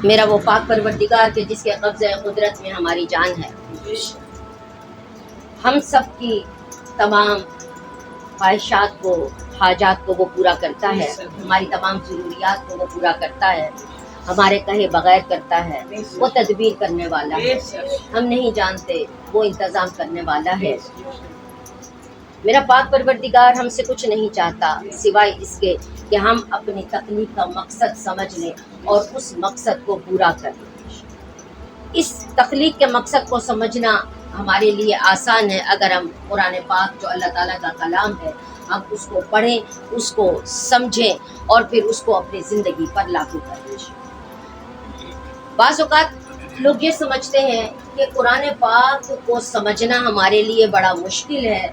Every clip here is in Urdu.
میرا وہ پاک پروردگار کے جس کے قبضہ قدرت میں ہماری جان ہے، ہم سب کی تمام خواہشات کو، حاجات کو وہ پورا کرتا ہے، ہماری تمام ضروریات کو وہ پورا کرتا ہے، ہمارے کہے بغیر کرتا ہے، وہ تدبیر کرنے والا ہے، ہم نہیں جانتے، وہ انتظام کرنے والا ہے۔ میرا پاک پروردگار ہم سے کچھ نہیں چاہتا سوائے اس کے کہ ہم اپنی تخلیق کا مقصد سمجھ لیں اور اس مقصد کو پورا کریں۔ اس تخلیق کے مقصد کو سمجھنا ہمارے لیے آسان ہے اگر ہم قرآن پاک جو اللہ تعالیٰ کا کلام ہے ہم اس کو پڑھیں، اس کو سمجھیں اور پھر اس کو اپنی زندگی پر لاگو کریں۔ بعض اوقات لوگ یہ سمجھتے ہیں کہ قرآن پاک کو سمجھنا ہمارے لیے بڑا مشکل ہے،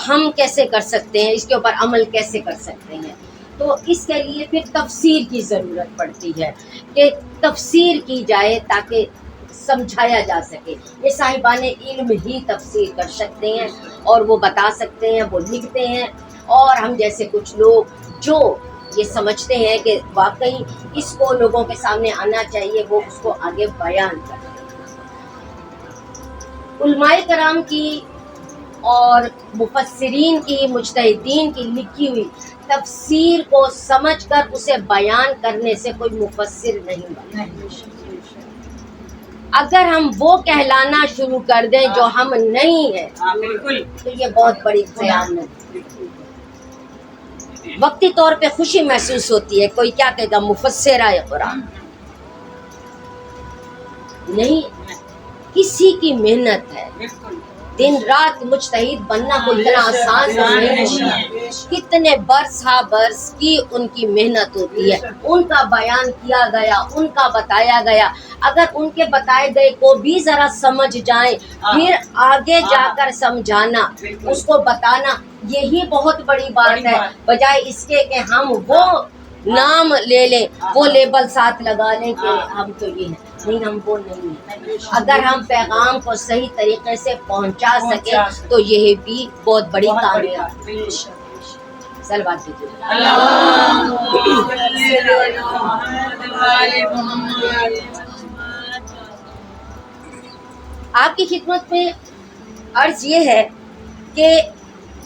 ہم کیسے کر سکتے ہیں، اس کے اوپر عمل کیسے کر سکتے ہیں؟ تو اس کے لیے پھر تفسیر کی ضرورت پڑتی ہے کہ تفسیر کی جائے تاکہ سمجھایا جا سکے۔ یہ صاحبان علم ہی تفسیر کر سکتے ہیں اور وہ بتا سکتے ہیں، وہ لکھتے ہیں، اور ہم جیسے کچھ لوگ جو یہ سمجھتے ہیں کہ واقعی اس کو لوگوں کے سامنے آنا چاہیے، وہ اس کو آگے بیان کرتے ہیں۔ علماء کرام کی اور مفسرین کی، مجتہدین کی لکھی ہوئی تفسیر کو سمجھ کر اسے بیان کرنے سے کوئی مفسر نہیں بنتا۔ اگر ہم وہ کہلانا شروع کر دیں جو ہم نہیں ہیں تو یہ بہت بڑی خیانت ہے۔ وقتی طور پہ خوشی محسوس ہوتی ہے، کوئی کیا کہے گا مفسرہ قرآن، نہیں، کسی کی محنت ہے، دن رات مجتہد بننا کوئی اتنا آسان نہیں ہے، کتنے برس ہا برس کی ان کی محنت ہوتی ہے، ان کا بیان کیا گیا، ان کا بتایا گیا، اگر ان کے بتائے گئے کو بھی ذرا سمجھ جائیں پھر آگے جا کر سمجھانا، اس کو بتانا، یہی بہت بڑی بات ہے، بجائے اس کے کہ ہم وہ نام لے لیں، وہ لیبل ساتھ لگا لیں کہ ہم تو یہ ہیں، نہیں، ہم وہ نہیں ہیں۔ اگر ہم پیغام کو صحیح طریقے سے پہنچا سکیں تو یہ بھی بہت بڑی کامیابی ہے۔ صلوات کیجیے۔ آپ کی خدمت میں عرض یہ ہے کہ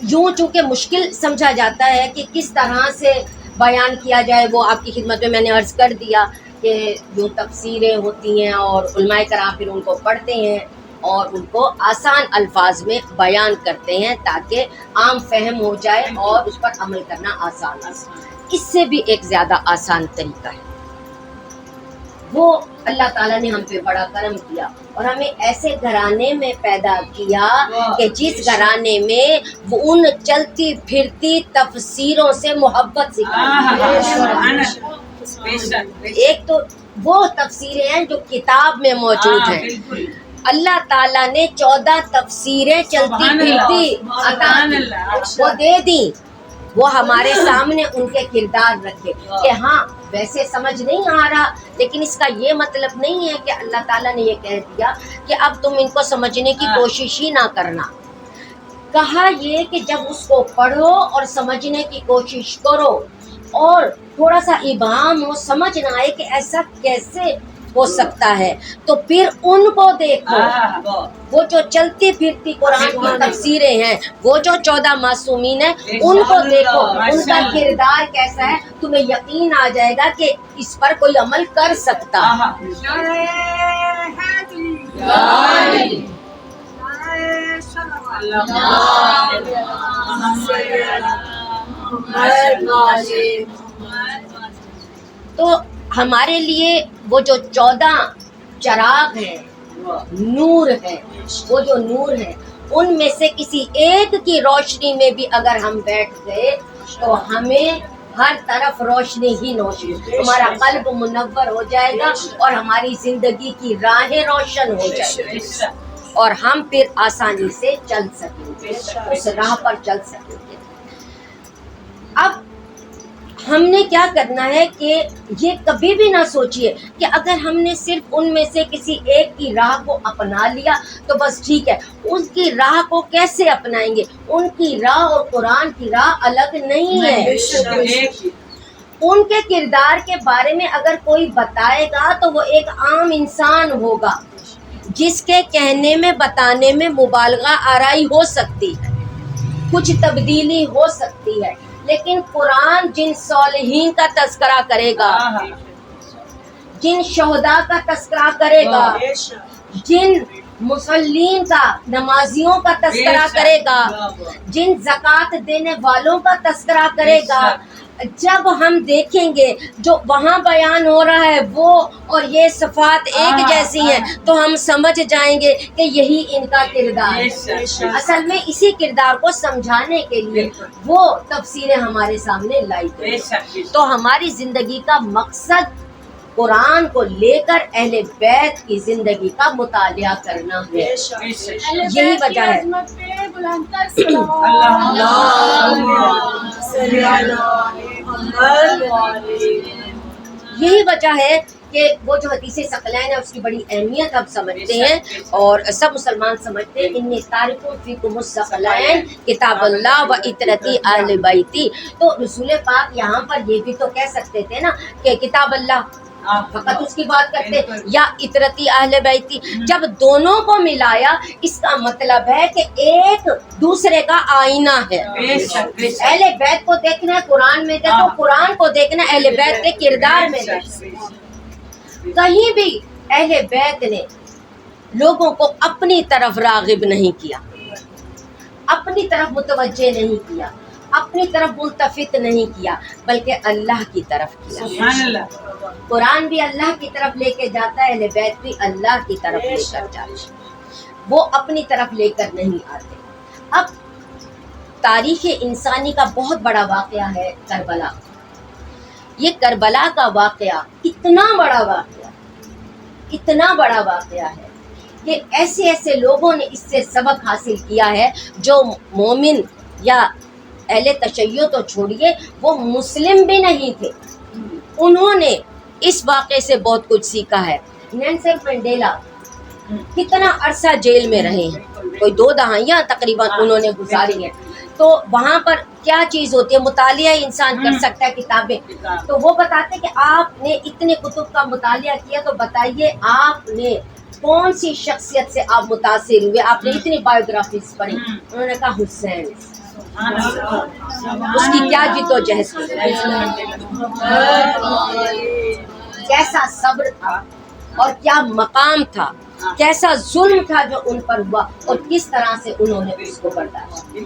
یوں چونکہ مشکل سمجھا جاتا ہے کہ کس طرح سے بیان کیا جائے، وہ آپ کی خدمت میں نے عرض کر دیا کہ جو تفسیریں ہوتی ہیں اور علماء کرام پھر ان کو پڑھتے ہیں اور ان کو آسان الفاظ میں بیان کرتے ہیں تاکہ عام فہم ہو جائے اور اس پر عمل کرنا آسان ہو۔ اس سے بھی ایک زیادہ آسان طریقہ ہے، وہ اللہ تعالیٰ نے ہم پہ بڑا کرم کیا اور ہمیں ایسے گھرانے میں پیدا کیا کہ جس گھرانے میں وہ ان چلتی پھرتی تفسیروں سے محبت سکھائی۔ ایک تو وہ تفسیریں ہیں جو کتاب میں موجود ہیں، اللہ تعالیٰ نے 14 تفسیریں چلتی پھرتی عطا کی، وہ دے دیں، وہ ہمارے سامنے ان کے کردار رکھے کہ ہاں ویسے سمجھ نہیں آ رہا، لیکن اس کا یہ مطلب نہیں ہے کہ اللہ تعالیٰ نے یہ کہہ دیا کہ اب تم ان کو سمجھنے کی کوشش ہی نہ کرنا۔ کہا یہ کہ جب اس کو پڑھو اور سمجھنے کی کوشش کرو اور تھوڑا سا ابہام ہو، سمجھ نہ آئے کہ ایسا کیسے ہو سکتا ہے، تو پھر ان کو دیکھو، وہ جو چلتی پھرتی قرآن کی تفسیریں ہیں، وہ جو 14 معصومین ہیں، ان کو دیکھو، ان کا کردار کیسا ہے، تمہیں یقین آ جائے گا کہ اس پر کوئی عمل کر سکتا۔ تو ہمارے لیے وہ جو 14 چراغ ہیں، نور ہیں، وہ جو نور ہیں، ان میں سے کسی ایک کی روشنی میں بھی اگر ہم بیٹھ گئے تو ہمیں ہر طرف روشنی ہی روشنی، ہمارا قلب منور ہو جائے گا اور ہماری زندگی کی راہیں روشن ہو جائے گی اور ہم پھر آسانی سے چل سکیں گے، اس راہ پر چل سکیں گے۔ اب ہم نے کیا کرنا ہے کہ یہ کبھی بھی نہ سوچئے کہ اگر ہم نے صرف ان میں سے کسی ایک کی راہ کو اپنا لیا تو بس ٹھیک ہے، ان کی راہ کو کیسے اپنائیں گے؟ ان کی راہ اور قرآن کی راہ الگ نہیں ہے۔ ان کے کردار کے بارے میں اگر کوئی بتائے گا تو وہ ایک عام انسان ہوگا جس کے کہنے میں بتانے میں مبالغہ آرائی ہو سکتی ہے، کچھ تبدیلی ہو سکتی ہے، لیکن قرآن جن صالحین کا تذکرہ کرے گا، جن شہداء کا تذکرہ کرے گا، جن مصلین کا، نمازیوں کا تذکرہ کرے گا، جن زکوٰۃ دینے والوں کا تذکرہ کرے گا، جب ہم دیکھیں گے جو وہاں بیان ہو رہا ہے وہ اور یہ صفات ایک جیسی ہیں تو ہم سمجھ جائیں گے کہ یہی ان کا کردار ہے۔ اصل میں اسی کردار کو سمجھانے کے لیے وہ تفسیریں ہمارے سامنے لائی گئی۔ تو ہماری زندگی کا مقصد قرآن کو لے کر اہل بیت کی زندگی کا مطالعہ کرنا ہے، یہی وجہ ہے۔ یہی وجہ ہے کہ وہ جو حدیث ثقلین ہے اس کی بڑی اہمیت اب سمجھتے ہیں اور سب مسلمان سمجھتے ہیں۔ انی تارک فیکم الثقلین کتاب اللہ و اطرتی اہل بیتی۔ تو رسول پاک یہاں پر یہ بھی تو کہہ سکتے تھے نا کہ کتاب اللہ فقط اس کی بات کرتے یا اطرتی اہل بیتی، جب دونوں کو ملایا اس کا مطلب ہے کہ ایک دوسرے کا آئینہ ہے۔ اہل بیت کو دیکھنا ہے قرآن میں دیکھو، قرآن کو دیکھنا ہے اہل بیت کے کردار میں دیکھو۔ کہیں بھی اہل بیت نے لوگوں کو اپنی طرف راغب نہیں کیا، اپنی طرف متوجہ نہیں کیا، اپنی طرف ملتفت نہیں کیا، بلکہ اللہ کی طرف کیا۔ قرآن بھی اللہ کی طرف لے کے جاتا ہے، اہل بیت بھی اللہ کی طرف لے کر جاتا ہے، وہ اپنی طرف لے کر نہیں آتے۔ اب تاریخ انسانی کا بہت بڑا واقعہ ہے کربلا۔ یہ کربلا کا واقعہ اتنا بڑا واقعہ ہے کہ ایسے ایسے لوگوں نے اس سے سبق حاصل کیا ہے جو مومن یا اہل تشیع تو چھوڑیے، وہ مسلم بھی نہیں تھے، انہوں نے اس واقعے سے بہت کچھ سیکھا ہے۔ نیلسن منڈیلا کتنا عرصہ جیل میں رہے ہیں، کوئی 2 دہائیاں تقریباً انہوں نے گزاری ہیں۔ تو وہاں پر کیا چیز ہوتی ہے، مطالعہ انسان کر سکتا ہے کتابیں، تو وہ بتاتے کہ آپ نے اتنے کتب کا مطالعہ کیا تو بتائیے آپ نے کون سی شخصیت سے آپ متاثر ہوئے، آپ نے اتنی بایوگرافیز پڑھی۔ انہوں نے کہا حسین، اس کی کیا جد و جہد تھی، کیسا صبر تھا اور کیا مقام تھا، کیسا ظلم تھا جو ان پر ہوا اور کس طرح سے انہوں نے اس کو برداشت۔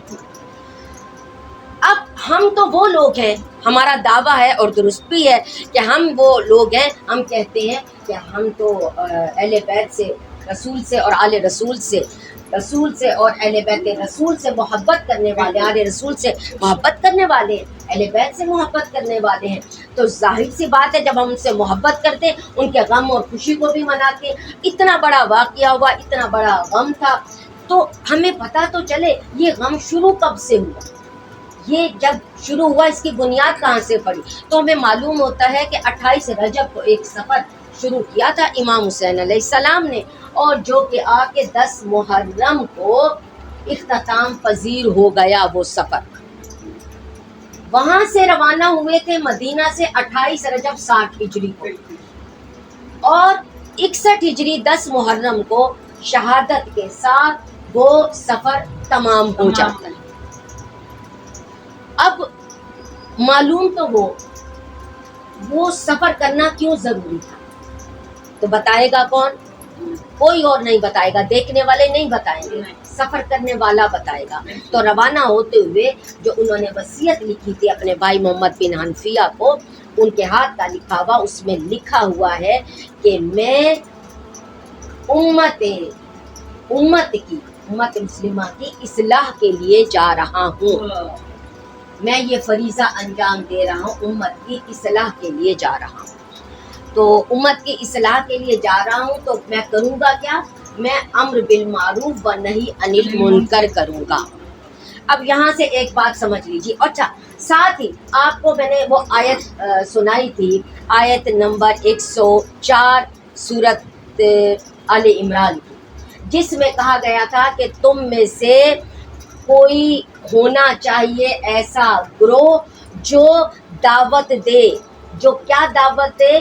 اب ہم تو وہ لوگ ہیں، ہمارا دعویٰ ہے اور درست بھی ہے کہ ہم وہ لوگ ہیں، ہم کہتے ہیں کہ ہم تو اہل بیت سے، رسول سے اور آل رسول سے اور اہل بیت رسول سے محبت کرنے والے، آل رسول سے محبت کرنے والے ہیں، اہل بیت سے محبت کرنے والے ہیں۔ تو ظاہر سی بات ہے جب ہم ان سے محبت کرتے ہیں ان کے غم اور خوشی کو بھی مناتے ہیں۔ اتنا بڑا واقعہ ہوا، اتنا بڑا غم تھا، تو ہمیں پتہ تو چلے یہ غم شروع کب سے ہوا، یہ جب شروع ہوا اس کی بنیاد کہاں سے پڑی۔ تو ہمیں معلوم ہوتا ہے کہ 28 رجب کو ایک سفر شروع کیا تھا امام حسین علیہ السلام نے، اور جو کہ آ کے 10 محرم کو اختتام پذیر ہو گیا وہ سفر۔ وہاں سے روانہ ہوئے تھے مدینہ سے 28 رجب 60 ہجری کو، اور 61 ہجری 10 محرم کو شہادت کے ساتھ وہ سفر تمام ہو جاتا ہے۔ اب معلوم تو وہ سفر کرنا کیوں ضروری تھا، تو بتائے گا کون؟ کوئی اور نہیں بتائے گا، دیکھنے والے نہیں بتائیں گے، سفر کرنے والا بتائے گا۔ تو روانہ ہوتے ہوئے جو انہوں نے وصیت لکھی تھی اپنے بھائی محمد بن حنفیہ کو، ان کے ہاتھ کا لکھا ہوا، اس میں لکھا ہوا ہے کہ میں امت مسلمہ کی اصلاح کے لیے جا رہا ہوں، میں یہ فریضہ انجام دے رہا ہوں، امت کی اصلاح کے لیے جا رہا ہوں۔ تو امت کی اصلاح کے لیے جا رہا ہوں تو میں کروں گا کیا؟ میں امر بالمعروف و نہی عن المنکر کروں گا۔ اب یہاں سے ایک بات سمجھ لیجیے۔ اچھا، ساتھ ہی آپ کو میں نے وہ آیت سنائی تھی، آیت نمبر 104 سورۃ آل عمران کی، جس میں کہا گیا تھا کہ تم میں سے کوئی ہونا چاہیے ایسا گروہ جو دعوت دے، جو کیا دعوت دے؟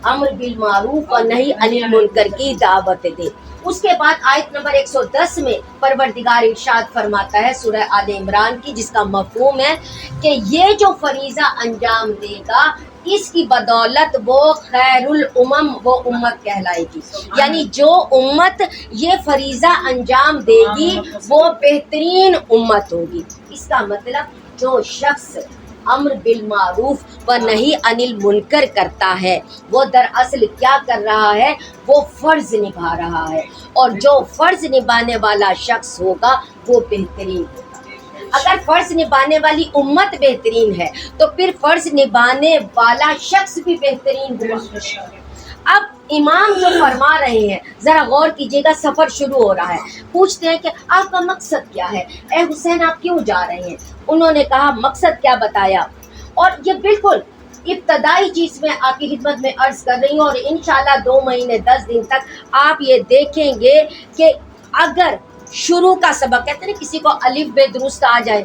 امر بالمعروف اور نہی عن المنکر کی دعوت دے۔ اس کے بعد آیت نمبر 110 میں پروردگار ارشاد فرماتا ہے سورہ آل عمران کی، جس کا مفہوم ہے کہ یہ جو فریضہ انجام دے گا اس کی بدولت وہ خیر الامم، وہ امت کہلائے گی۔ یعنی جو امت یہ فریضہ انجام دے گی وہ بہترین امت ہوگی۔ اس کا مطلب جو شخص امر بالمعروف و نہی عن المنکر کرتا ہے وہ دراصل کیا کر رہا ہے؟ وہ فرض نبھا رہا ہے، اور جو فرض نبھانے والا شخص ہوگا وہ بہترین ہوگا۔ اگر فرض نبھانے والی امت بہترین ہے تو پھر فرض نبھانے والا شخص بھی بہترین ہوگا۔ اب امام جو فرما رہے ہیں ذرا غور کیجیے گا، سفر شروع ہو رہا ہے، پوچھتے ہیں کہ آپ کا مقصد کیا ہے؟ اے حسین آپ کیوں جا رہے ہیں؟ انہوں نے کہا مقصد کیا بتایا، اور یہ بالکل ابتدائی چیز میں آپ کی خدمت میں عرض کر رہی ہوں، اور انشاءاللہ 2 مہینے 10 دن تک آپ یہ دیکھیں گے کہ اگر شروع کا سبق، کہتے ہیں کسی کو الف بے درست آ جائے،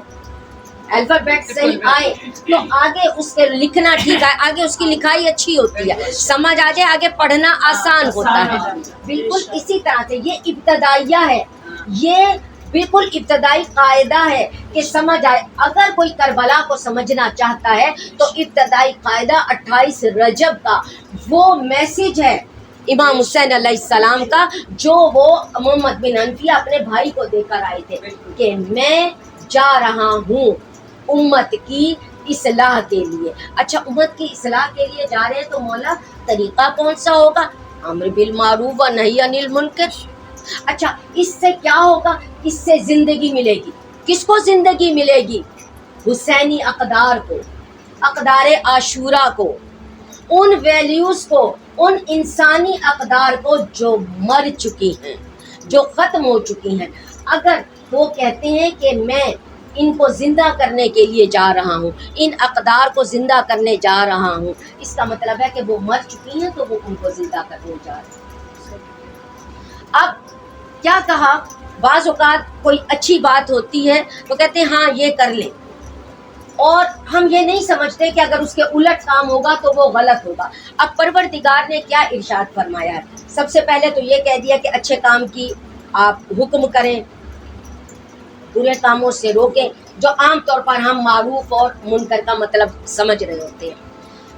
الفابیٹ صحیح آئے تو آگے اس کے لکھنا ٹھیک ہے، آگے اس کی لکھائی اچھی ہوتی ہے، سمجھ آ جائے آگے پڑھنا آسان ہوتا ہے۔ بالکل اسی طرح سے یہ ابتدائیہ ہے، یہ بالکل ابتدائی قاعدہ ہے کہ سمجھ آئے۔ اگر کوئی کربلا کو سمجھنا چاہتا ہے تو ابتدائی قاعدہ 28 رجب کا وہ میسج ہے امام حسین علیہ السلام کا، جو وہ محمد بن حنفیہ اپنے بھائی کو دے کر آئے تھے کہ میں جا رہا ہوں امت کی اصلاح کے لیے۔ اچھا امت کی اصلاح کے لیے جا رہے ہیں تو مولا طریقہ کون سا ہوگا؟ امر بالمعروف و نہی عن المنکر۔ اچھا اس سے کیا ہوگا؟ اس سے زندگی ملے گی۔ کس کو زندگی ملے گی؟ حسینی اقدار کو، اقدار عاشورہ کو، ان ویلیوز کو، ان انسانی اقدار کو جو مر چکی ہیں، جو ختم ہو چکی ہیں۔ اگر وہ کہتے ہیں کہ میں ان کو زندہ کرنے کے لیے جا رہا ہوں، ان اقدار کو زندہ کرنے جا رہا ہوں، اس کا مطلب ہے کہ وہ مر چکی ہیں تو وہ ان کو زندہ کرنے جا رہے ہیں۔ اب کیا کہا؟ بعض اوقات کوئی اچھی بات ہوتی ہے تو کہتے ہیں ہاں یہ کر لیں، اور ہم یہ نہیں سمجھتے کہ اگر اس کے الٹ کام ہوگا تو وہ غلط ہوگا۔ اب پروردگار نے کیا ارشاد فرمایا ہے؟ سب سے پہلے تو یہ کہہ دیا کہ اچھے کام کی آپ حکم کریں، برے کاموں سے روکیں، جو عام طور پر ہم معروف اور منکر کا مطلب سمجھ رہے ہوتے ہیں۔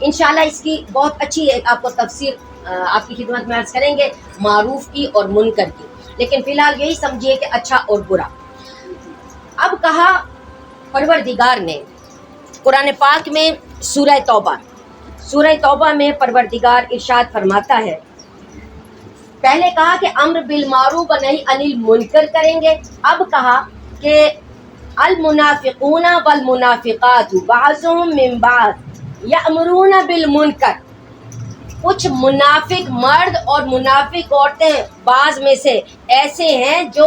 انشاءاللہ اس کی بہت اچھی ایک آپ کو تفسیر آپ کی خدمت میں عرض کریں گے، معروف کی اور منکر کی، لیکن فی الحال یہی سمجھیے کہ اچھا اور برا۔ اب کہا پروردگار نے قرآن پاک میں سورہ توبہ میں پروردگار ارشاد فرماتا ہے، پہلے کہا کہ امر بالمعروف و نہی عن المنکر کریں گے، اب کہا کہ المنافقون والمنافقات بعضهم من بعض یأمرون بالمنکر، کچھ منافق مرد اور منافق عورتیں بعض میں سے ایسے ہیں جو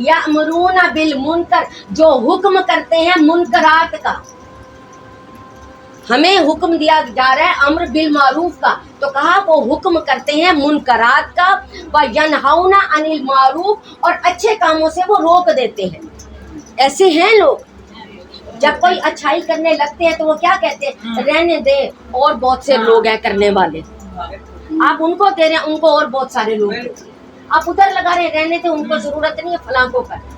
یأمرون بالمنکر، جو حکم کرتے ہیں منکرات کا۔ ہمیں حکم دیا جا رہا ہے امر بالمعروف کا، تو کہا وہ حکم کرتے ہیں منکرات کا، وَيَنْهَوْنَ عَنِ الْمَعْرُوفِ، اور اچھے کاموں سے وہ روک دیتے ہیں۔ ایسے ہیں لوگ، جب کوئی اچھائی کرنے لگتے ہیں تو وہ کیا کہتے ہیں؟ رہنے دیں، اور بہت سے لوگ ہیں کرنے والے، آپ ان کو دے رہے ہیں، ان کو اور بہت سارے لوگ دے رہے ہیں، آپ ادھر لگا رہے ہیں، رہنے دیں، ان کو ضرورت نہیں ہے، فلاں کو کر۔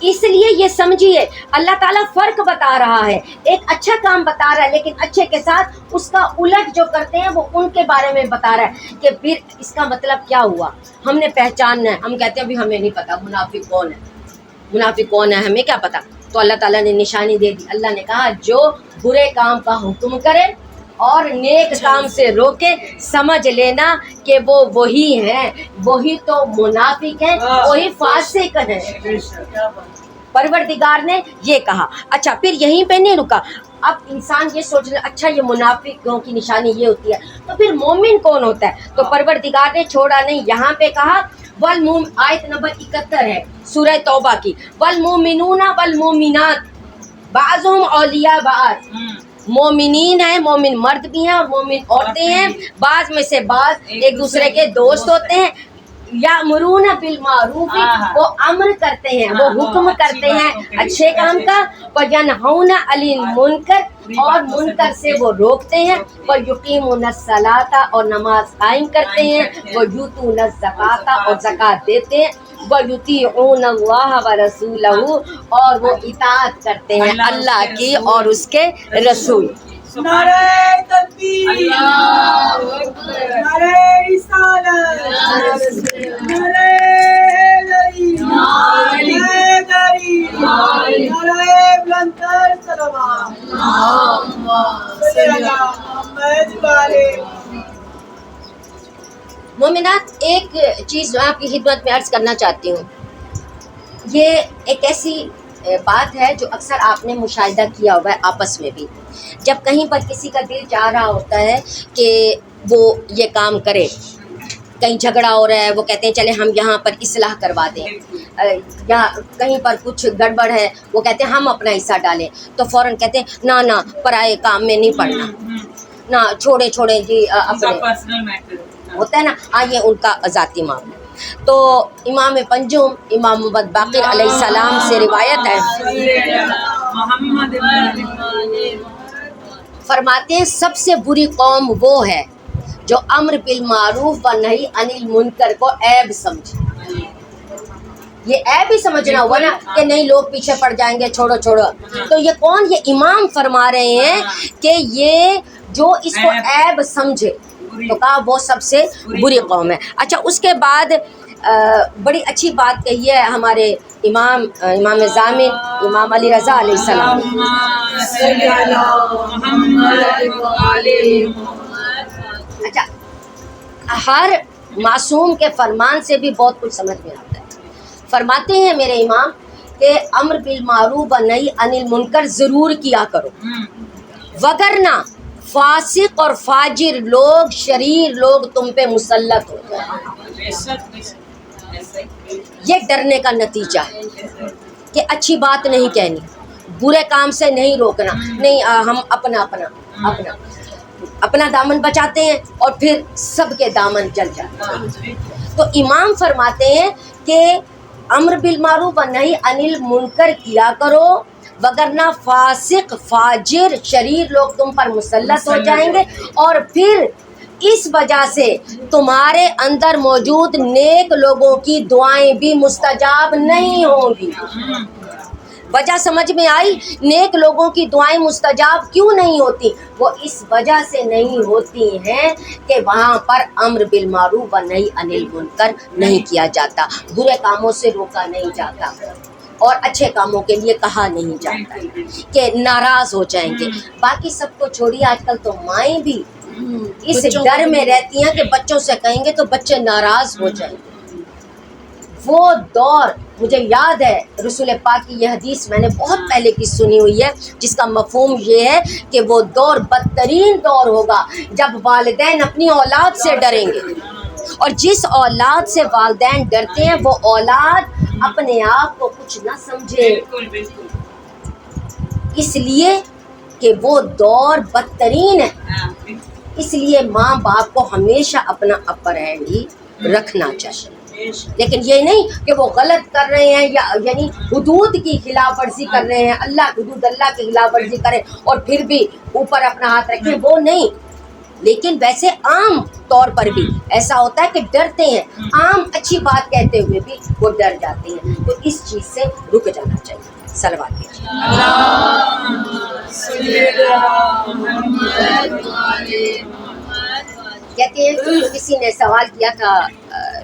اس لیے یہ سمجھیے اللہ تعالیٰ فرق بتا رہا ہے، ایک اچھا کام بتا رہا ہے لیکن اچھے کے ساتھ اس کا الٹ جو کرتے ہیں وہ ان کے بارے میں بتا رہا ہے کہ پھر اس کا مطلب کیا ہوا، ہم نے پہچاننا ہے۔ ہم کہتے ہیں ابھی ہمیں نہیں پتا منافق کون ہے، منافق کون ہے، ہمیں کیا پتا؟ تو اللہ تعالیٰ نے نشانی دے دی، اللہ نے کہا جو برے کام کا حکم کرے اور نیک کام سے روکے، سمجھ لینا کہ وہ وہی ہیں، وہی تو منافق ہیں، وہی فاسق ہیں۔ پروردگار نے یہ کہا۔ اچھا پھر یہیں پہ نہیں رکا، اب انسان یہ سوچ رہا اچھا یہ منافقوں کی نشانی یہ ہوتی ہے تو پھر مومن کون ہوتا ہے؟ تو پروردگار نے چھوڑا نہیں، یہاں پہ کہا آیت نمبر 71 ہے سورہ توبہ کی، والمومنون والمومنات بعضهم اولیاء بعض، مومنین ہیں، مومن مرد بھی ہیں اور مومن عورتیں ہیں، بعض میں سے بعض ایک دوسرے کے دوست ہوتے ہیں۔ یامرون بالمعروف، وہ امر کرتے ہیں، وہ حکم کرتے ہیں اچھے کام کا، وینہون عن المنکر، اور منکر سے وہ روکتے ہیں، ویقیمون الصلاۃ، اور نماز قائم کرتے ہیں، ویؤتون الزکاۃ، اور زکوٰۃ دیتے ہیں، وَيُطِيعُونَ اللَّهَ وَرَسُولَهُ، اور وہ اطاعت کرتے ہیں اللہ کی اور اس کے رسول۔ نعرہ تکبیر، نعرہ رسالت، نعرہ حیدری، نعرہ داری، نعرہ بلندتر صلوات، صلی اللہ محمد والے۔ مومنات، ایک چیز میں آپ کی خدمت میں عرض کرنا چاہتی ہوں، یہ ایک ایسی بات ہے جو اکثر آپ نے مشاہدہ کیا ہوا ہے آپس میں بھی، جب کہیں پر کسی کا دل چاہ رہا ہوتا ہے کہ وہ یہ کام کرے، کہیں جھگڑا ہو رہا ہے، وہ کہتے ہیں چلے ہم یہاں پر اصلاح کروا دیں، یا کہیں پر کچھ گڑبڑ ہے، وہ کہتے ہیں ہم اپنا حصہ ڈالیں، تو فوراً کہتے ہیں نہ پرائے کام میں نہیں پڑنا، نہ چھوڑے جی اپنے، ہوتا ہے نا، یہ ان کا ذاتی معاملہ۔ تو امام پنجم امام محمد باقر علیہ السلام سے روایت ہے، فرماتے ہیں سب سے بری قوم وہ ہے جو امر بالمعروف و نہی عن المنکر کو عیب سمجھے۔ یہ عیب ہی سمجھنا ہوا نا کہ نہیں لوگ پیچھے پڑ جائیں گے، چھوڑو۔ تو یہ کون؟ یہ امام فرما رہے ہیں کہ یہ جو اس کو عیب سمجھے، تو کہا وہ سب سے بری قوم ہے۔ اچھا، اس کے بعد بڑی اچھی بات کہی ہے ہمارے امام ضامن امام علی رضا علیہ السلام۔ اچھا، ہر معصوم کے فرمان سے بھی بہت کچھ سمجھ میں آتا ہے۔ فرماتے ہیں میرے امام کہ امر بالمعروف و نہی عن المنکر ضرور کیا کرو، وگرنہ فاسق اور فاجر لوگ، شریر لوگ تم پہ مسلط ہو جائیں۔ یہ ڈرنے کا نتیجہ ہے کہ اچھی بات نہیں کہنی، برے کام سے نہیں روکنا، نہیں ہم اپنا دامن بچاتے ہیں اور پھر سب کے دامن جل جاتے ہیں۔ تو امام فرماتے ہیں کہ امر بالمعروف و نہی عن المنکر کیا کرو، وگرنہ فاسق فاجر شریر لوگ تم پر مسلط ہو جائیں گے، اور پھر اس وجہ سے تمہارے اندر موجود نیک لوگوں کی دعائیں بھی مستجاب نہیں ہوں گی۔ وجہ سمجھ میں آئی؟ نیک لوگوں کی دعائیں مستجاب کیوں نہیں ہوتی؟ وہ اس وجہ سے نہیں ہوتی ہیں کہ وہاں پر امر بالمعروف و نہی عن المنکر نہیں کیا جاتا، برے کاموں سے روکا نہیں جاتا، اور اچھے کاموں کے لیے کہا نہیں جاتا کہ ناراض ہو جائیں گے۔ باقی سب کو چھوڑیے، آج کل تو مائیں بھی اس ڈر میں رہتی ہیں کہ بچوں سے کہیں گے تو بچے ناراض ہو جائیں گے۔ وہ دور مجھے یاد ہے، رسول پاک کی یہ حدیث میں نے بہت پہلے کی سنی ہوئی ہے، جس کا مفہوم یہ ہے کہ وہ دور بدترین دور ہوگا جب والدین اپنی اولاد سے ڈریں گے، اور جس اولاد سے والدین ڈرتے ہیں وہ اولاد اپنے آپ کو کچھ نہ سمجھے، اس لیے کہ وہ دور بدترین ہے۔ اس لیے ماں باپ کو ہمیشہ اپنا اپر ہینڈ ہی رکھنا چاہیے، لیکن یہ نہیں کہ وہ غلط کر رہے ہیں، یا یعنی حدود کی خلاف ورزی کر رہے ہیں، حدود اللہ کی خلاف ورزی کریں اور پھر بھی اوپر اپنا ہاتھ رکھیں، وہ نہیں۔ لیکن ویسے عام طور پر بھی ایسا ہوتا ہے کہ ڈرتے ہیں، عام اچھی بات کہتے ہوئے بھی وہ ڈر جاتے ہیں، تو اس چیز سے رک جانا چاہیے۔ صلوات کیجیے۔ کہتے ہیں کہ کسی نے سوال کیا تھا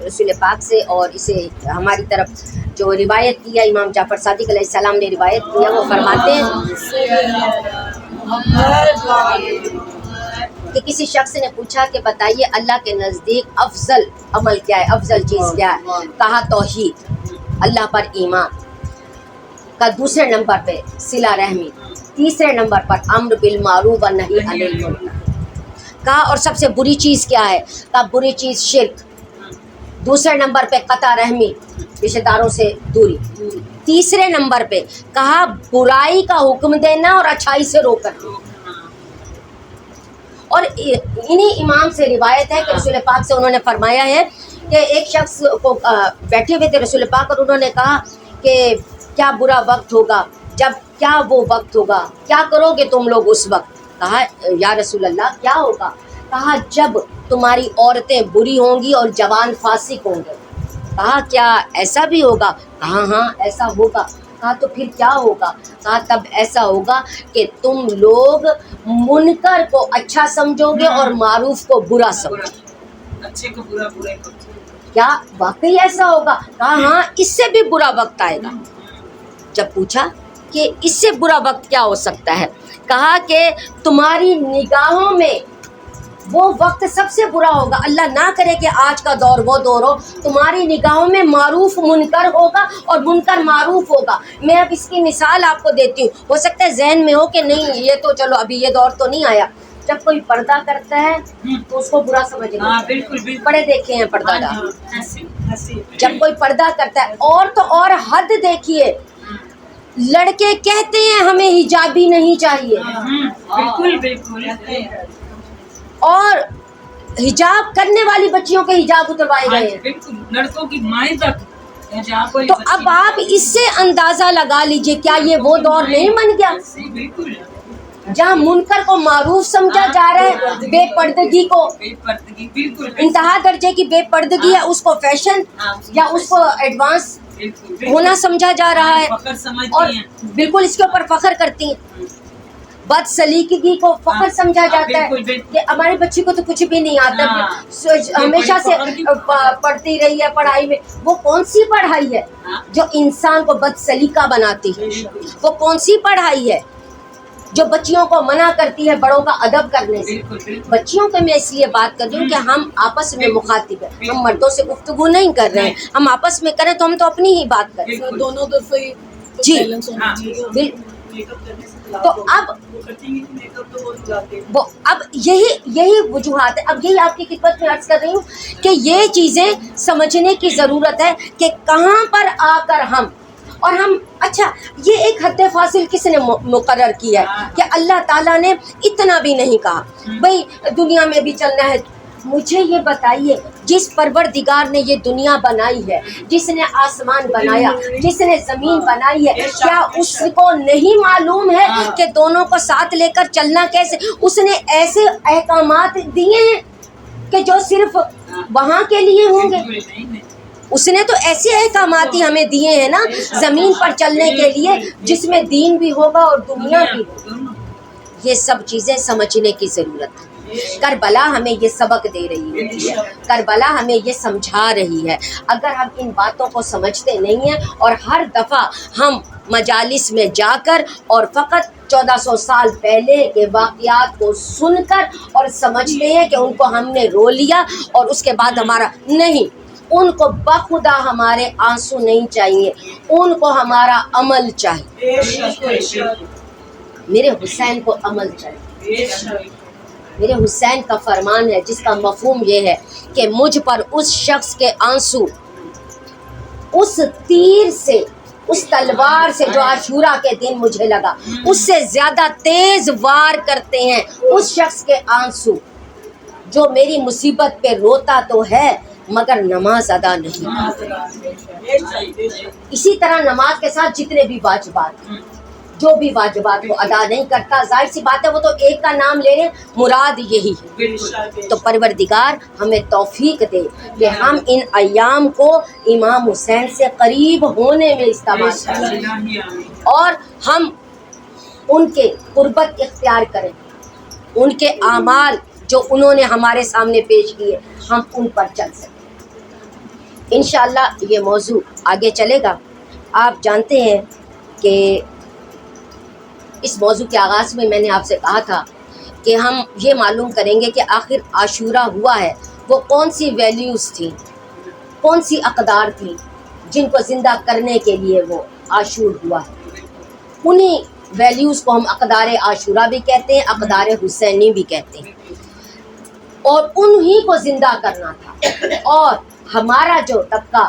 رسول پاک سے، اور اسے ہماری طرف جو روایت کیا امام جعفر صادق علیہ السلام نے روایت کیا، وہ فرماتے ہیں کہ کسی شخص نے پوچھا کہ بتائیے اللہ کے نزدیک افضل عمل کیا ہے، افضل چیز کیا ہے؟ کہا توحید، اللہ پر ایمان کا، دوسرے نمبر پہ صلہ رحمی، تیسرے نمبر پر امر بالمعروف و نہی عن المنکر۔ کہا اور سب سے بری چیز کیا ہے؟ کہا بری چیز شرک، دوسرے نمبر پہ قطع رحمی، رشتہ داروں سے دوری، تیسرے نمبر پہ کہا برائی کا حکم دینا اور اچھائی سے روکنا۔ اور انہی امام سے روایت ہے کہ رسول پاک سے انہوں نے فرمایا ہے کہ ایک شخص کو بیٹھے ہوئے تھے رسول پاک، اور انہوں نے کہا کہ کیا برا وقت ہوگا، جب کیا وہ وقت ہوگا، کیا کرو گے تم لوگ اس وقت؟ کہا یا رسول اللہ کیا ہوگا؟ کہا جب تمہاری عورتیں بری ہوں گی اور جوان فاسق ہوں گے۔ کہا کیا ایسا بھی ہوگا؟ کہا ہاں ایسا ہوگا۔ کہا تو پھر کیا ہوگا؟ کہا تب ایسا ہوگا کہ تم لوگ منکر کو اچھا سمجھو گے اور معروف کو برا سمجھو گے، اچھے کو برا، برے کو۔ کیا واقعی ایسا ہوگا؟ کہا ہاں اس سے بھی برا وقت آئے گا۔ جب پوچھا کہ اس سے برا وقت کیا ہو سکتا ہے، کہا کہ تمہاری نگاہوں میں وہ وقت سب سے برا ہوگا، اللہ نہ کرے کہ آج کا دور وہ دور ہو، تمہاری نگاہوں میں معروف منکر ہوگا اور منکر معروف ہوگا۔ میں اب اس کی مثال آپ کو دیتی ہوں، ہو سکتا ہے ذہن میں ہو کہ نہیں یہ تو چلو ابھی یہ دور تو نہیں آیا۔ جب کوئی پردہ کرتا ہے تو اس کو برا سمجھ لیتے ہیں، بالکل بڑے دیکھے ہیں پردہ دار، ہنسی۔ جب کوئی پردہ کرتا ہے، اور تو اور حد دیکھیے، لڑکے کہتے ہیں ہمیں حجابی نہیں چاہیے، بالکل بالکل، اور حجاب کرنے والی بچیوں کے حجاب اتروائے گئے ہیں۔ بالکل لڑکوں کی مائیں تک حجاب کو۔ تو اب آپ اس سے اندازہ لگا لیجئے کیا یہ وہ دور نہیں بن گیا بالکل، جہاں منکر کو معروف سمجھا جا رہا ہے، بے پردگی کو، بے پردگی، بالکل انتہا درجے کی بے پردگی ہے، اس کو فیشن یا اس کو ایڈوانس ہونا سمجھا جا رہا ہے، فخر سمجھتی اور ہیں، بالکل اس کے اوپر فخر کرتی ہیں۔ بد سلیقگی کو فخر سمجھا جاتا ہے کہ ہماری بچی کو تو کچھ بھی نہیں آتا، ہمیشہ سے پڑھتی رہی ہے پڑھائی میں۔ وہ کون سی پڑھائی ہے جو انسان کو بد سلیقہ بناتی ہے؟ وہ کون سی پڑھائی ہے جو بچیوں کو منع کرتی ہے بڑوں کا ادب کرنے سے؟ بچیوں کو میں اس لیے بات کر رہی ہوں کہ ہم آپس میں مخاطب ہیں، ہم مردوں سے گفتگو نہیں کر رہے ہیں، ہم آپس میں کریں تو ہم تو اپنی ہی بات کریں۔ دونوں طرف جی تو اب یہی وجوہات ہے، اب یہی آپ کی خدمت میں عرض کر رہی ہوں کہ یہ چیزیں سمجھنے کی ضرورت ہے کہ کہاں پر آ کر اور ہم اچھا یہ ایک حد فاصل کس نے مقرر کیا ہے کہ اللہ تعالیٰ نے اتنا بھی نہیں کہا بھئی دنیا میں بھی چلنا ہے۔ مجھے یہ بتائیے، جس پروردگار نے یہ دنیا بنائی ہے، جس نے آسمان بنایا، جس نے زمین بنائی ہے، کیا اس کو نہیں معلوم ہے کہ دونوں کو ساتھ لے کر چلنا کیسے؟ اس نے ایسے احکامات دیے ہیں کہ جو صرف وہاں کے لیے ہوں گے۔ اس نے تو ایسے احکامات ہی ہمیں دیے ہیں نا زمین پر چلنے کے لیے، جس میں دین بھی ہوگا اور دنیا بھی ہوگا۔ یہ سب چیزیں سمجھنے کی ضرورت ہے۔ کربلا ہمیں یہ سبق دے رہی ہے، کربلا ہمیں یہ سمجھا رہی ہے۔ اگر ہم ان باتوں کو سمجھتے نہیں ہیں اور ہر دفعہ ہم مجالس میں جا کر اور فقط 1400 سال پہلے کے واقعات کو سن کر اور سمجھتے ہیں کہ ان کو ہم نے رو لیا اور اس کے بعد ہمارا نہیں، ان کو بخدا ہمارے آنسو نہیں چاہیے، ان کو ہمارا عمل چاہیے۔ میرے حسین کو عمل چاہیے۔ میرے حسین کا فرمان ہے جس کا مفہوم یہ ہے کہ مجھ پر اس شخص کے آنسو اس تیر سے، اس تلوار سے جو عاشورہ کے دن مجھے لگا، اس سے زیادہ تیز وار کرتے ہیں اس شخص کے آنسو جو میری مصیبت پہ روتا تو ہے مگر نماز ادا نہیں۔ اسی طرح نماز کے ساتھ جتنے بھی واجبات، جو بھی واجبات کو ادا نہیں کرتا، ظاہر سی بات ہے وہ تو ایک کا نام لے لیں، مراد یہی ہے۔ تو پروردگار ہمیں توفیق دے کہ ہم ان ایام کو امام حسین سے قریب ہونے میں استعمال کریں اور ہم ان کے قربت اختیار کریں، ان کے اعمال جو انہوں نے ہمارے سامنے پیش کیے ہم ان پر چل سکیں۔ انشاءاللہ یہ موضوع آگے چلے گا۔ آپ جانتے ہیں کہ اس موضوع کے آغاز میں نے آپ سے کہا تھا کہ ہم یہ معلوم کریں گے کہ آخر عاشورہ ہوا ہے وہ کون سی ویلیوز تھیں، کون سی اقدار تھیں جن کو زندہ کرنے کے لیے وہ عاشور ہوا ہے۔ انہی ویلیوز کو ہم اقدار عاشورہ بھی کہتے ہیں، اقدار حسینی بھی کہتے ہیں، اور انہی کو زندہ کرنا تھا۔ اور ہمارا جو طبقہ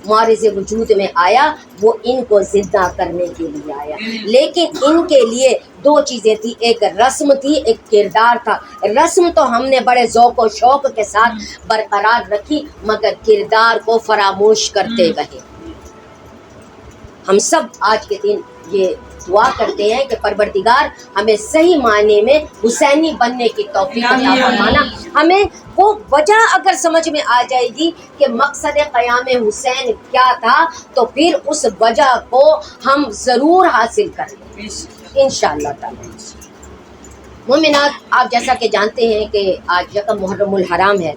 معرض وجود میں آیا وہ ان کو زندہ کرنے کے لیے آیا، لیکن ان کے لیے دو چیزیں تھی، ایک رسم تھی، ایک کردار تھا۔ رسم تو ہم نے بڑے ذوق و شوق کے ساتھ برقرار رکھی، مگر کردار کو فراموش کرتے گئے۔ ہم سب آج کے دن یہ دعا کرتے ہیں کہ پروردگار ہمیں صحیح معنی میں حسینی بننے کی توفیق عطا فرمانا۔ ہمیں وہ وجہ اگر سمجھ میں آ جائے گی کہ مقصد قیام حسین کیا تھا، تو پھر اس وجہ کو ہم ضرور حاصل کریں گے انشاءاللہ تعالی۔ مومنات، آپ جیسا کہ جانتے ہیں کہ آج یکم محرم الحرام ہے،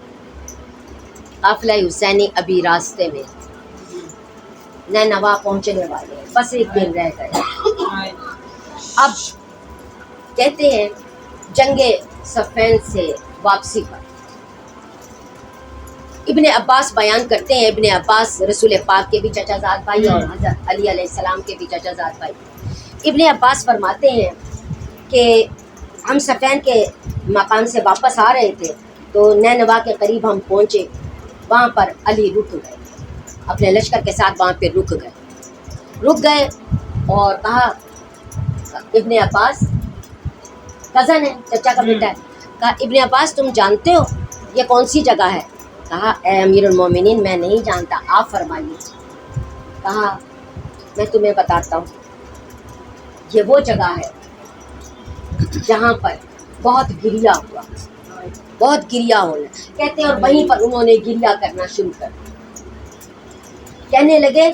قافلہ حسینی ابھی راستے میں نینوا پہنچنے والے ہیں، بس ایک دن رہ گئے۔ اب کہتے ہیں جنگ صفین سے واپسی پر ابن عباس بیان کرتے ہیں، ابن عباس رسول پاک کے بھی چچا زاد بھائی اور حضرت علی علیہ السلام کے بھی چچا زاد بھائی۔ ابن عباس فرماتے ہیں کہ ہم صفین کے مقام سے واپس آ رہے تھے تو نینوا کے قریب ہم پہنچے، وہاں پر علی رک گئے، اپنے لشکر کے ساتھ وہاں پہ رک گئے اور کہا، ابن عباس کزن ہے، چچا کا بیٹا ہے، کہا ابن عباس تم جانتے ہو یہ کون سی جگہ ہے؟ کہا اے امیر المومنین میں نہیں جانتا، آپ فرمائیے۔ کہا میں تمہیں بتاتا ہوں، یہ وہ جگہ ہے جہاں پر بہت گریا ہوا، بہت گریا ہونا کہتے ہیں، اور وہیں پر انہوں نے گریا کرنا شروع کر دیا۔ کہنے لگے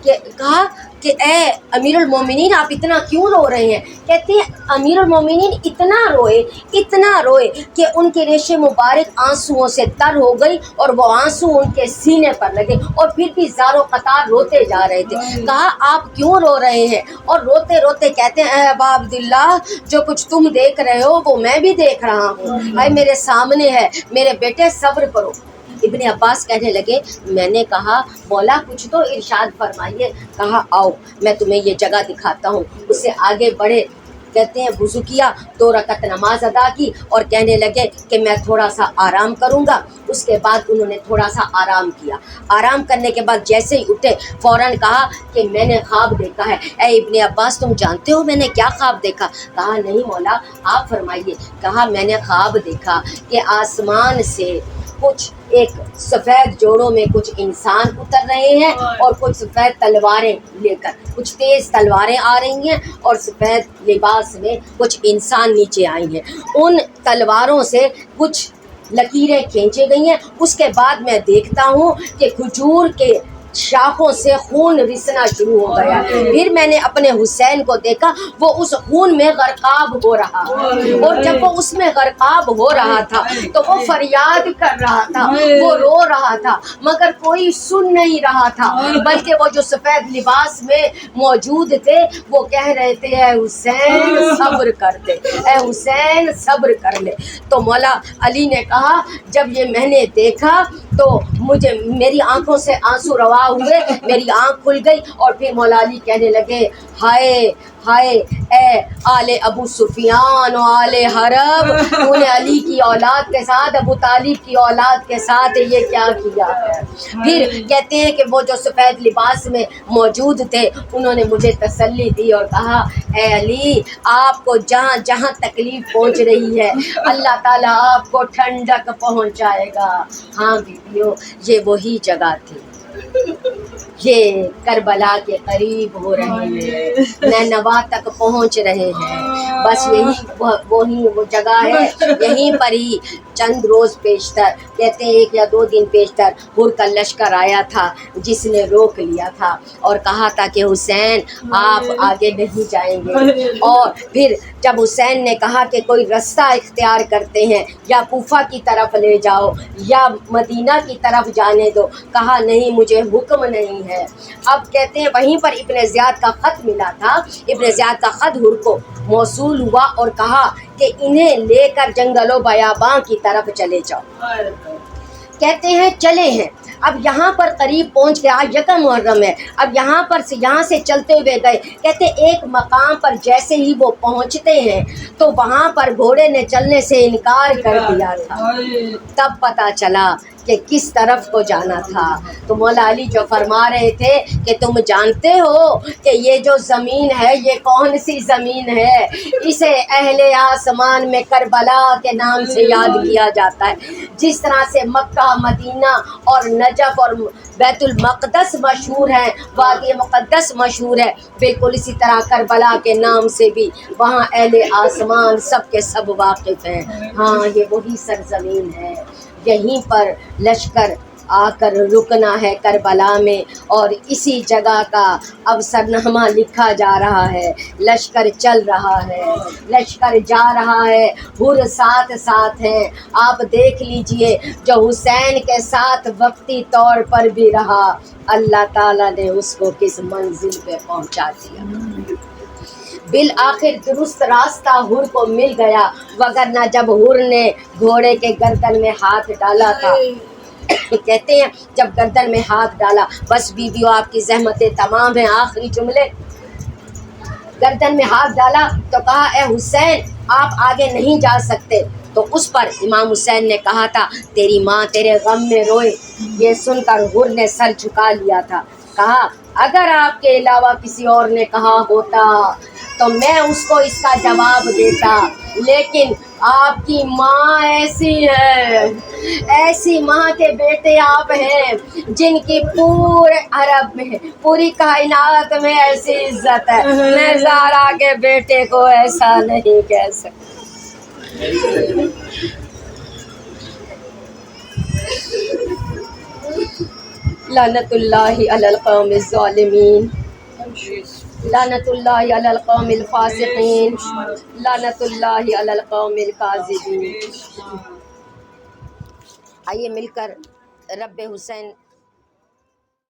کہ کہا کہ اے امیر المومنین آپ اتنا کیوں رو رہے ہیں؟ کہتے ہیں امیر المومنین اتنا روئے کہ ان کے ریش مبارک آنسوؤں سے تر ہو گئی اور وہ آنسو ان کے سینے پر لگے اور پھر بھی زار و قطار روتے جا رہے تھے۔ کہا آپ کیوں رو رہے ہیں؟ اور روتے روتے کہتے ہیں اے ابا عبداللہ جو کچھ تم دیکھ رہے ہو وہ میں بھی دیکھ رہا ہوں، اے میرے سامنے ہے، میرے بیٹے صبر کرو۔ ابن عباس کہنے لگے میں نے کہا مولا کچھ تو ارشاد فرمائیے۔ کہا آؤ میں تمہیں یہ جگہ دکھاتا ہوں۔ اس سے آگے بڑھے، کہتے ہیں وضو کیا، 2 رکعت نماز ادا کی اور کہنے لگے کہ میں تھوڑا سا آرام کروں گا۔ اس کے بعد انہوں نے تھوڑا سا آرام کیا، آرام کرنے کے بعد جیسے ہی اٹھے فوراً کہا کہ میں نے خواب دیکھا ہے۔ اے ابن عباس تم جانتے ہو میں نے کیا خواب دیکھا؟ کہا نہیں مولا آپ فرمائیے۔ کہا میں نے خواب دیکھا کہ آسمان سے کچھ ایک سفید جوڑوں میں کچھ انسان اتر رہے ہیں اور کچھ سفید تلواریں لے کر، کچھ تیز تلواریں آ رہی ہیں اور سفید لباس میں کچھ انسان نیچے آئی ہیں۔ ان تلواروں سے کچھ لکیریں کھینچی گئی ہیں۔ اس کے بعد میں دیکھتا ہوں کہ کھجور کے شاخوں سے خون رسنا شروع ہو گیا۔ پھر میں نے اپنے حسین کو دیکھا وہ اس خون میں غرقاب ہو رہا، اور جب وہ اس میں غرقاب ہو رہا تھا تو وہ فریاد کر رہا تھا، وہ رو رہا تا، مگر کوئی سن نہیں رہا تھا، بلکہ وہ جو سفید لباس میں موجود تھے وہ کہہ رہے تھے اے حسین صبر کر دے، اے حسین صبر کر لے۔ تو مولا علی نے کہا جب یہ میں نے دیکھا تو مجھے میری آنکھوں سے آنسو روا ہوئے، میری آنکھ کھل گئی، اور پھر مولا علی کہنے لگے ہائے ہائے اے آل ابو سفیان و آل حرب، تو نے علی کی اولاد کے ساتھ، ابو طالب کی اولاد کے ساتھ یہ کیا کیا ہے؟ پھر کہتے ہیں کہ وہ جو سفید لباس میں موجود تھے انہوں نے مجھے تسلی دی اور کہا اے علی آپ کو جہاں جہاں تکلیف پہنچ رہی ہے اللہ تعالیٰ آپ کو ٹھنڈک پہنچائے گا۔ ہاں بیویوں یہ وہی جگہ تھی، یہ کربلا کے قریب ہو رہے ہیں، نینوا تک پہنچ رہے ہیں، بس یہی وہی وہ جگہ ہے۔ یہیں پر ہی چند روز پیشتر، کہتے ہیں 1 یا 2 دن پیشتر، ہر کا لشکر آیا تھا جس نے روک لیا تھا اور کہا تھا کہ حسین آپ آگے نہیں جائیں گے۔ اور پھر جب حسین نے کہا کہ کوئی رستہ اختیار کرتے ہیں، یا کوفہ کی طرف لے جاؤ یا مدینہ کی طرف جانے دو، کہا نہیں مجھے حکم نہیں ہے۔ اب کہتے ہیں وہیں پر ابن زیاد کا خط ملا تھا، ابن زیاد کا خط ہر کو موصول ہوا اور کہا کہ انہیں لے کر جنگل و بیاباں کی طرف چلے جاؤ۔ کہتے ہیں چلے ہیں، اب یہاں پر قریب پہنچ گیا، یکم محرم ہے، اب یہاں سے چلتے ہوئے گئے۔ کہتے ایک مقام پر جیسے ہی وہ پہنچتے ہیں تو وہاں پر گھوڑے نے چلنے سے انکار کر دیا تھا۔ تب پتہ چلا کہ کس طرف کو جانا تھا. تو مولا علی جو فرما رہے تھے کہ تم جانتے ہو کہ یہ جو زمین ہے یہ کون سی زمین ہے؟ اسے اہل آسمان میں کربلا کے نام سے یاد کیا جاتا ہے. جس طرح سے مکہ، مدینہ اور نجف اور بیت المقدس مشہور ہیں، وادی مقدس مشہور ہے، بالکل اسی طرح کربلا کے نام سے بھی وہاں اہل آسمان سب کے سب واقف ہیں. ہاں یہ وہی سرزمین ہے، یہیں پر لشکر آ کر رکنا ہے کربلا میں، اور اسی جگہ کا اب سرنامہ لکھا جا رہا ہے. لشکر چل رہا ہے، لشکر جا رہا ہے، حر ساتھ ساتھ ہیں. آپ دیکھ لیجئے جو حسین کے ساتھ وقتی طور پر بھی رہا، اللہ تعالیٰ نے اس کو کس منزل پہ پہنچا دیا. بالآخر درست راستہ حر کو مل گیا، وگرنہ جب حر نے گھوڑے کے گردن میں ہاتھ ڈالا تھا، کہتے ہیں جب گردن میں ہاتھ ڈالا، بس بیویوں آپ کی زحمتیں تمام ہیں، آخری جملے، گردن میں ہاتھ ڈالا تو کہا اے حسین آپ آگے نہیں جا سکتے. تو اس پر امام حسین نے کہا تھا تیری ماں تیرے غم میں روئے. یہ سن کر حر نے سر جھکا لیا تھا، کہا اگر آپ کے علاوہ کسی اور نے کہا ہوتا تو میں اس کو اس کا جواب دیتا، لیکن آپ کی ماں ایسی ہے، ایسی ماں کے بیٹے آپ ہیں جن کی پورے عرب میں، پوری کائنات میں ایسی عزت ہے، میں زہرا کے بیٹے کو ایسا نہیں کہہ سکتی. لعنت اللہ علی القوم الظالمین، لعنت اللہ علی القوم الفاسقین، لعنت اللہ علی القوم الکاذبین. آئیے مل کر رب حسین